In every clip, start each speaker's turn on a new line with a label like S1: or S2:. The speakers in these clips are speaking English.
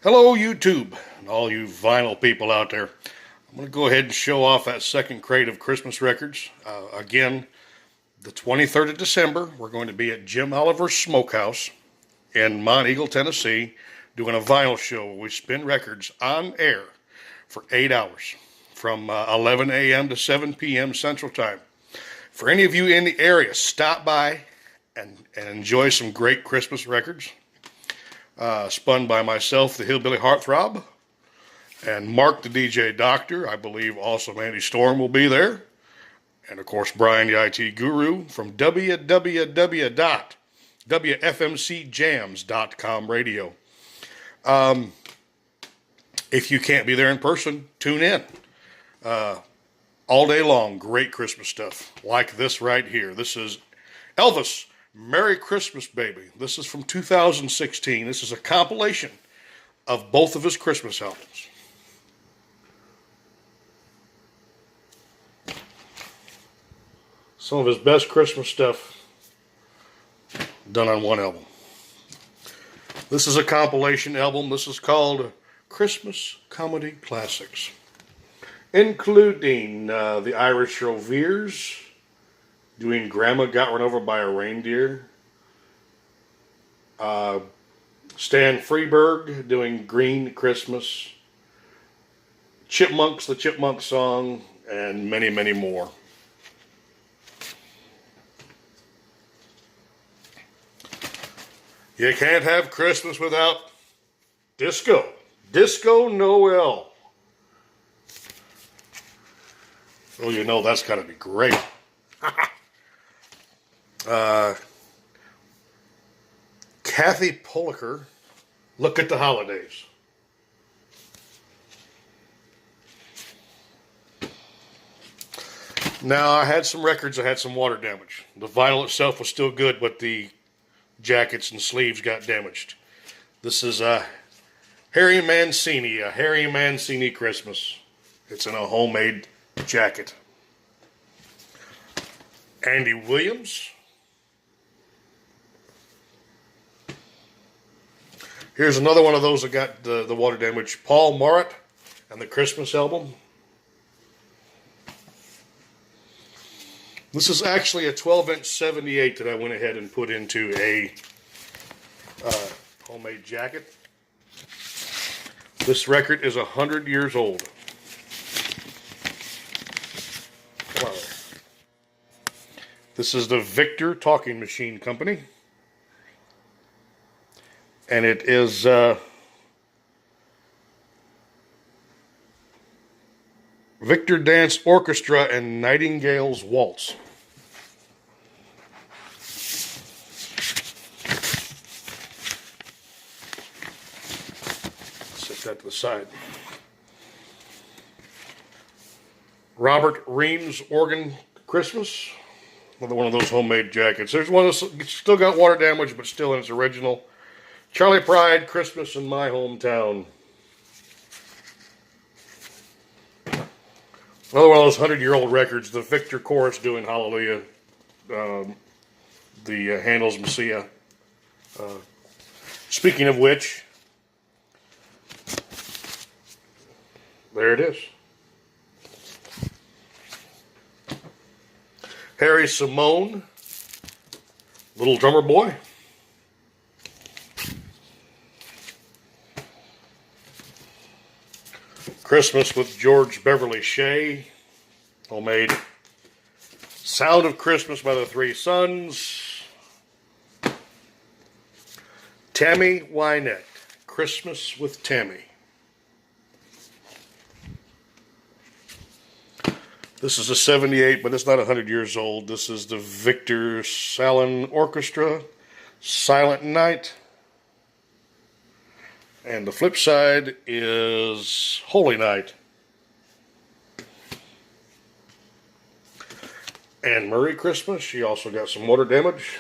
S1: Hello, YouTube, and all you vinyl people out there. I'm going to go ahead and show off that second crate of Christmas records. Again, the 23rd of December, we're going to be at Jim Oliver's Smokehouse in Mount Eagle, Tennessee, doing a vinyl show where we spin records on air for 8 hours from 11 a.m. to 7 p.m. Central Time. For any of you in the area, stop by and enjoy some great Christmas records. Spun by myself, the Hillbilly Heartthrob, and Mark the DJ Doctor. I believe also Andy Storm will be there. And of course, Brian the IT Guru from www.wfmcjams.com radio. If you can't be there in person, tune in. All day long, great Christmas stuff like this right here. This is Elvis, Merry Christmas, Baby. This is from 2016. This is a compilation of both of his Christmas albums. Some of his best Christmas stuff done on one album. This is a compilation album. This is called Christmas Comedy Classics, including the Irish Roveers doing Grandma Got Run Over by a Reindeer, Stan Freberg doing Green Christmas, Chipmunks, the Chipmunk Song, and many, many more. You can't have Christmas without disco. Disco Noel. Oh, you know that's got to be great. Kathy Poliker, Look at the Holidays. Now, I had some records that had some water damage. The vinyl itself was still good, but the jackets and sleeves got damaged. This is Harry Mancini, a Harry Mancini Christmas. It's in a homemade jacket. Andy Williams. Here's another one of those that got the water damage. Paul Marrett and the Christmas album. This is actually a 12-inch 78 that I went ahead and put into a homemade jacket. This record is 100 years old. Come on there. This is the Victor Talking Machine Company. And it is Victor Dance Orchestra and Nightingale's Waltz. Set that to the side. Robert Reams Organ Christmas. Another one of those homemade jackets. There's one that's still got water damage, but still in its original. Charlie Pride, Christmas in My Hometown. Another one of those 100-year-old records, the Victor Chorus doing Hallelujah, the Handel's Messiah. Speaking of which, there it is. Harry Simone, Little Drummer Boy. Christmas with George Beverly Shea, homemade. Sound of Christmas by the Three Sons. Tammy Wynette, Christmas with Tammy. This is a 78, but it's not 100 years old. This is the Victor Salon Orchestra, Silent Night. And the flip side is Holy Night. Anne Murray Christmas. She also got some water damage.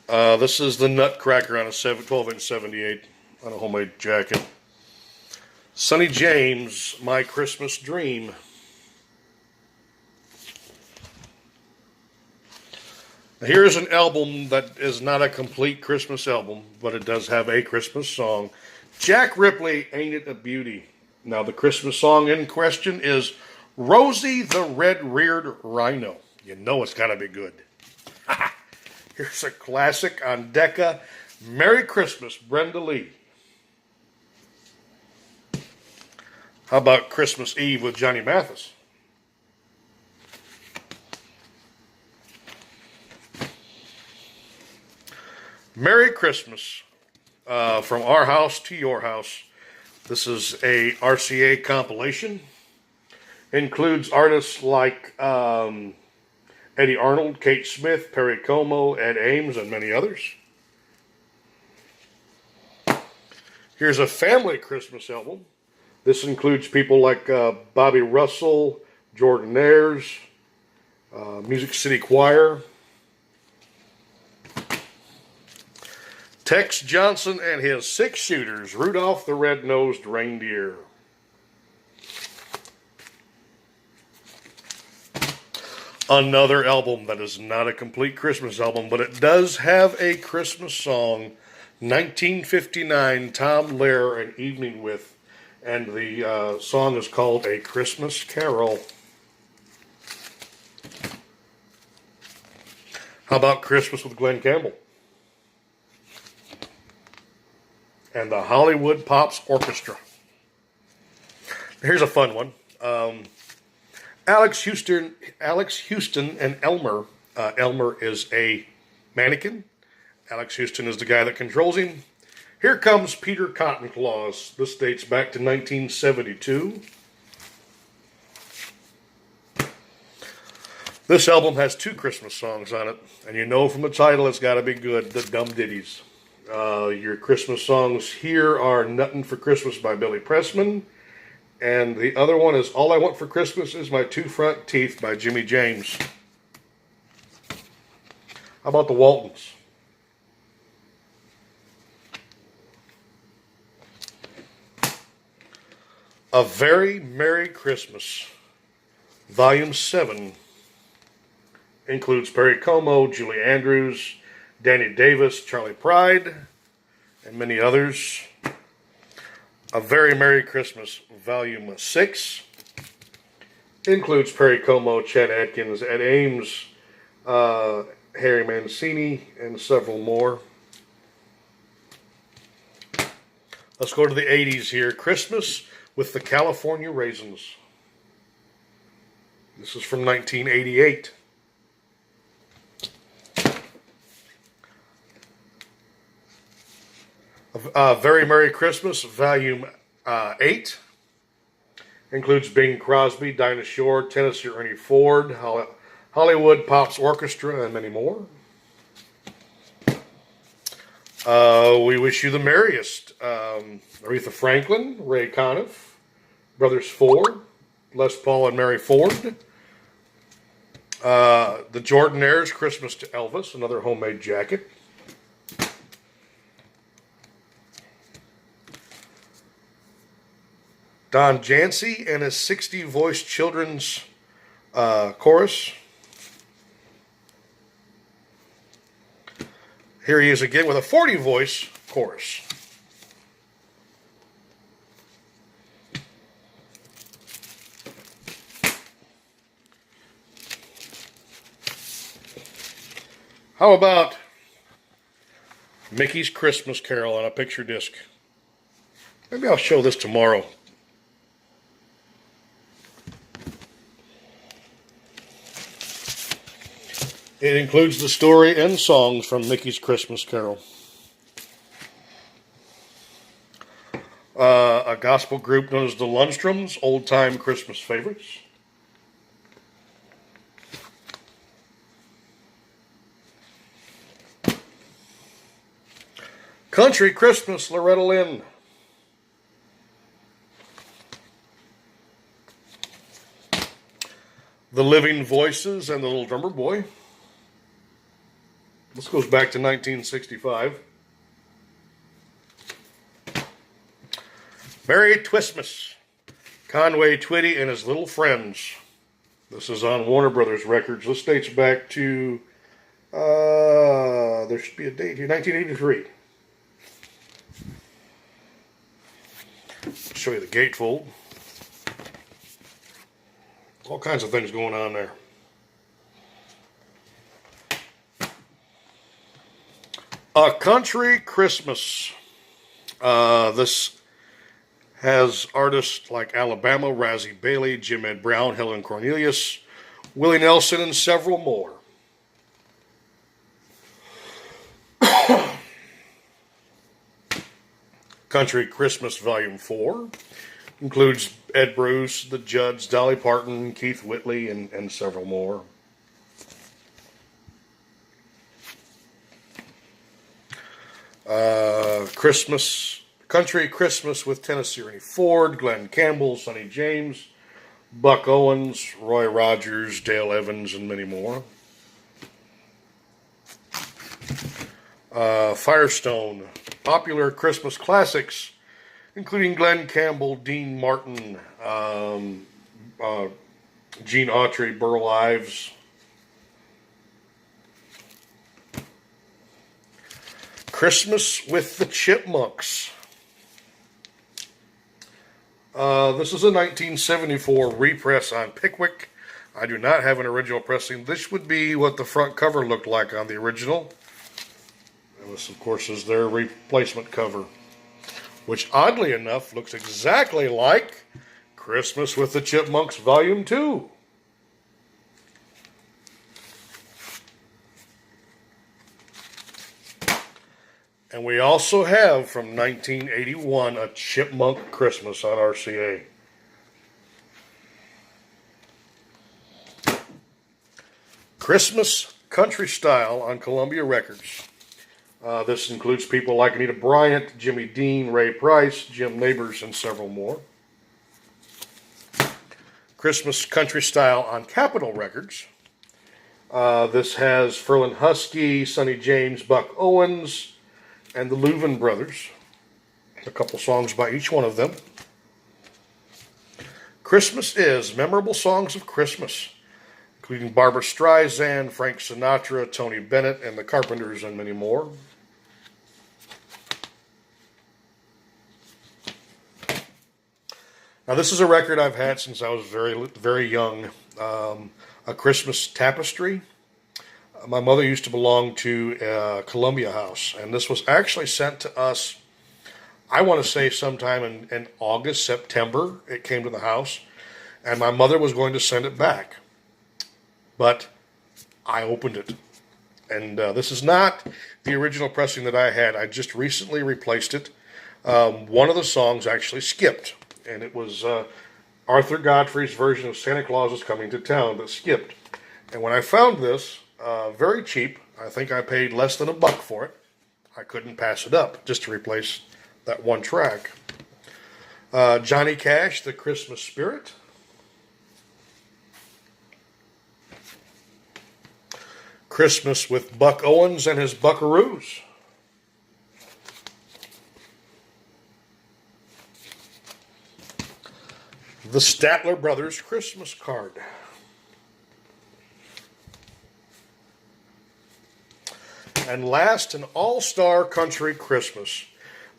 S1: This is the Nutcracker on a 12-inch 78 on a homemade jacket. Sonny James, My Christmas Dream. Here's an album that is not a complete Christmas album, but it does have a Christmas song. Jack Ripley, Ain't It a Beauty? Now, the Christmas song in question is Rosie the Red-Reared Rhino. You know it's got to be good. Here's a classic on Decca, Merry Christmas, Brenda Lee. How about Christmas Eve with Johnny Mathis? Merry Christmas, from Our House to Your House. This is a RCA compilation. Includes artists like Eddie Arnold, Kate Smith, Perry Como, Ed Ames, and many others. Here's a family Christmas album. This includes people like Bobby Russell, Jordan Ayers, Music City Choir, Tex Johnson and his Six Shooters, Rudolph the Red-Nosed Reindeer. Another album that is not a complete Christmas album, but it does have a Christmas song, 1959, Tom Lehrer, An Evening With, and the song is called A Christmas Carol. How about Christmas with Glenn Campbell? And the Hollywood Pops Orchestra. Here's a fun one. Alex Houston and Elmer. Elmer is a mannequin. Alex Houston is the guy that controls him. Here comes Peter Cottonclaws. This dates back to 1972. This album has 2 Christmas songs on it, and you know from the title it's got to be good, the Dumb Ditties. Your Christmas songs here are Nuttin' for Christmas by Billy Pressman, and the other one is All I Want for Christmas Is My Two Front Teeth by Jimmy James. How about the Waltons? A Very Merry Christmas, Volume 7, includes Perry Como, Julie Andrews, Danny Davis, Charlie Pride, and many others. A Very Merry Christmas, Volume 6, includes Perry Como, Chet Atkins, Ed Ames, Harry Mancini, and several more. Let's go to the 80s here. Christmas with the California Raisins. This is from 1988. Very Merry Christmas, Volume 8. Includes Bing Crosby, Dinah Shore, Tennessee Ernie Ford, Hollywood Pops Orchestra, and many more. We Wish You the Merriest. Aretha Franklin, Ray Conniff, Brothers Ford, Les Paul and Mary Ford. The Jordanaires, Christmas to Elvis, another homemade jacket. Don Jancy and his 60-voice children's chorus. Here he is again with a 40-voice chorus. How about Mickey's Christmas Carol on a picture disc? Maybe I'll show this tomorrow. It includes the story and songs from Mickey's Christmas Carol. A gospel group known as the Lundstroms, Old Time Christmas Favorites. Country Christmas, Loretta Lynn. The Living Voices and the Little Drummer Boy. This goes back to 1965. Merry Twistmas, Conway Twitty and his Little Friends. This is on Warner Brothers Records. This dates back to There should be a date here. 1983. Show you the gatefold. All kinds of things going on there. A Country Christmas. This has artists like Alabama, Razzie Bailey, Jim Ed Brown, Helen Cornelius, Willie Nelson, and several more. Country Christmas Volume 4 includes Ed Bruce, the Judds, Dolly Parton, Keith Whitley, and several more. Country Christmas with Tennessee Ernie Ford, Glenn Campbell, Sonny James, Buck Owens, Roy Rogers, Dale Evans, and many more. Firestone, popular Christmas classics, including Glenn Campbell, Dean Martin, Gene Autry, Burl Ives. Christmas with the Chipmunks. This is a 1974 repress on Pickwick. I do not have an original pressing. This would be what the front cover looked like on the original. And this, of course, is their replacement cover, which oddly enough looks exactly like Christmas with the Chipmunks Volume 2. And we also have, from 1981, A Chipmunk Christmas on RCA. Christmas Country Style on Columbia Records. This includes people like Anita Bryant, Jimmy Dean, Ray Price, Jim Nabors, and several more. Christmas Country Style on Capitol Records. This has Ferlin Husky, Sonny James, Buck Owens, and the Louvin Brothers. A couple songs by each one of them. Christmas Is, memorable songs of Christmas, including Barbra Streisand, Frank Sinatra, Tony Bennett, and the Carpenters, and many more. Now, this is a record I've had since I was very young. A Christmas Tapestry. My mother used to belong to Columbia House, and this was actually sent to us, I want to say sometime in August, September, it came to the house, and my mother was going to send it back, but I opened it, and this is not the original pressing that I had. I just recently replaced it. One of the songs actually skipped, and it was Arthur Godfrey's version of Santa Claus is Coming to Town that skipped, and when I found this, very cheap. I think I paid less than $1 for it. I couldn't pass it up just to replace that one track. Johnny Cash, The Christmas Spirit. Christmas with Buck Owens and his Buckaroos. The Statler Brothers Christmas Card. And last, an all-star country Christmas.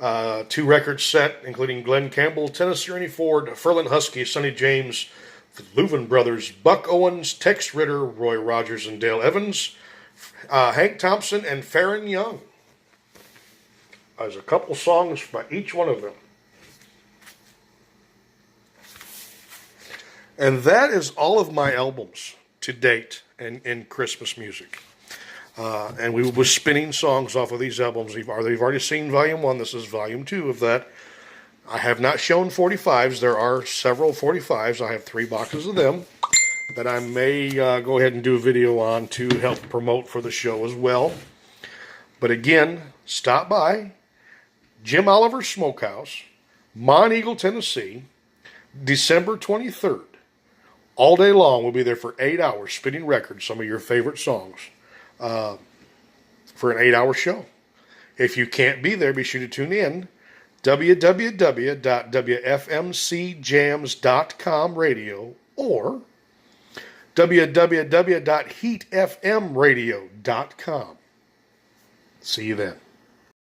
S1: 2 records set, including Glenn Campbell, Tennessee Ernie Ford, Ferlin Husky, Sonny James, the Louvin Brothers, Buck Owens, Tex Ritter, Roy Rogers and Dale Evans, Hank Thompson, and Farron Young. There's a couple songs by each one of them. And that is all of my albums to date in Christmas music. And we were spinning songs off of these albums. You've already seen Volume 1. This is Volume 2 of that. I have not shown 45s. There are several 45s. I have 3 boxes of them that I may go ahead and do a video on to help promote for the show as well. But again, stop by Jim Oliver's Smokehouse, Monteagle, Tennessee, December 23rd. All day long, we'll be there for 8 hours spinning records, some of your favorite songs, for an 8-hour show. If you can't be there, be sure to tune in. www.wfmcjams.com radio or www.heatfmradio.com. See you then.